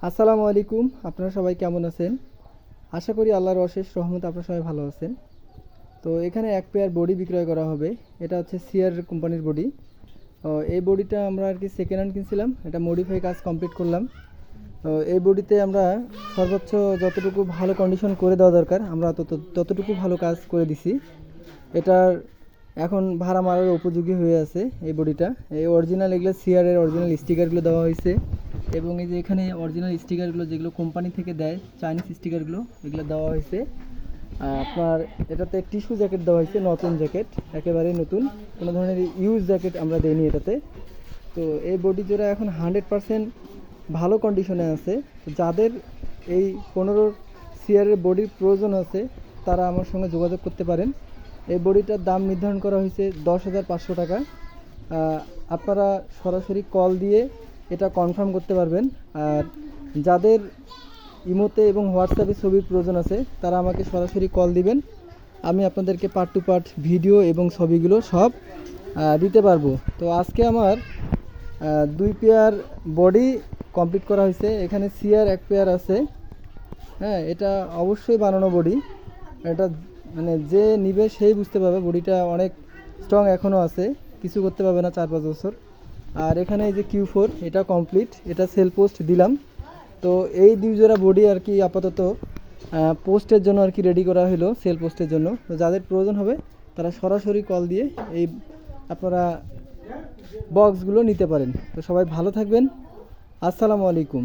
আসসালামু আলাইকুম। আপনারা সবাই কেমন আছেন? আশা করি আল্লাহর অশেষ রহমতে আপনারা সবাই ভালো আছেন। তো এখানে এক পেয়ার বডি বিক্রয় করা হবে। এটা হচ্ছে সিআর কোম্পানির বডি। এই বডিটা আমরা আর কি সেকেন্ড হ্যান্ড কিনছিলাম, এটা মডিফাই কাজ কমপ্লিট করলাম। এই বডিতে আমরা সর্বোচ্চ যতটুকু ভালো কন্ডিশন করে দেওয়া দরকার আমরা ততটুকু ভালো কাজ করে দিছি। এটার এখন ভাড়া মারার উপযোগী হয়ে আছে এই বডিটা। এই অরিজিনাল এগুলো সিআরের অরিজিনাল স্টিকারগুলো দেওয়া হয়েছে, এবং এই যে এখানে অরিজিনাল স্টিকারগুলো যেগুলো কোম্পানি থেকে দেয় চাইনিজ স্টিকারগুলো এগুলো দেওয়া হয়েছে। আপনার এটাতে টিস্যু জ্যাকেট দেওয়া হয়েছে, নতুন জ্যাকেট, একেবারেই নতুন, কোনো ধরনের ইউজ জ্যাকেট আমরা দেইনি এটাতে। তো এই বডি জোড়া এখন 100% ভালো কন্ডিশনে আছে। যাদের এই 15 সিআরের বডির প্রয়োজন আছে তারা আমার সঙ্গে যোগাযোগ করতে পারেন। এই বডিটার দাম নির্ধারণ করা হয়েছে 10,500 টাকা। আপনারা সরাসরি কল দিয়ে এটা কনফার্ম করতে পারবেন। আর যাদের ইমোতে এবং হোয়াটসঅ্যাপে ছবির প্রয়োজন আছে তারা আমাকে সরাসরি কল দিবেন, আমি আপনাদেরকে পার্ট টু পার্ট ভিডিও এবং ছবিগুলো সব দিতে পারবো। তো আজকে আমার 2 পেয়ার বডি কমপ্লিট করা হয়েছে। এখানে সিআর 1 পেয়ার আছে। হ্যাঁ, এটা অবশ্যই বানানো বডি। এটা মানে যে নিবে সেই বুঝতে পারবে বডিটা অনেক স্ট্রং এখনও আছে, কিছু করতে পারবে না 4-5 বছর। আর এখানে এই যে Q4 এটা কমপ্লিট, এটা সেল পোস্ট দিলাম। তো এই 2 জোড়া বডি আর কি আপাতত পোস্টের জন্য আর কি রেডি করা হলো, সেল পোস্টের জন্য। তো যাদের প্রয়োজন হবে তারা সরাসরি কল দিয়ে এই আপনারা বক্সগুলো নিতে পারেন। তো সবাই ভালো থাকবেন। আসসালামু আলাইকুম।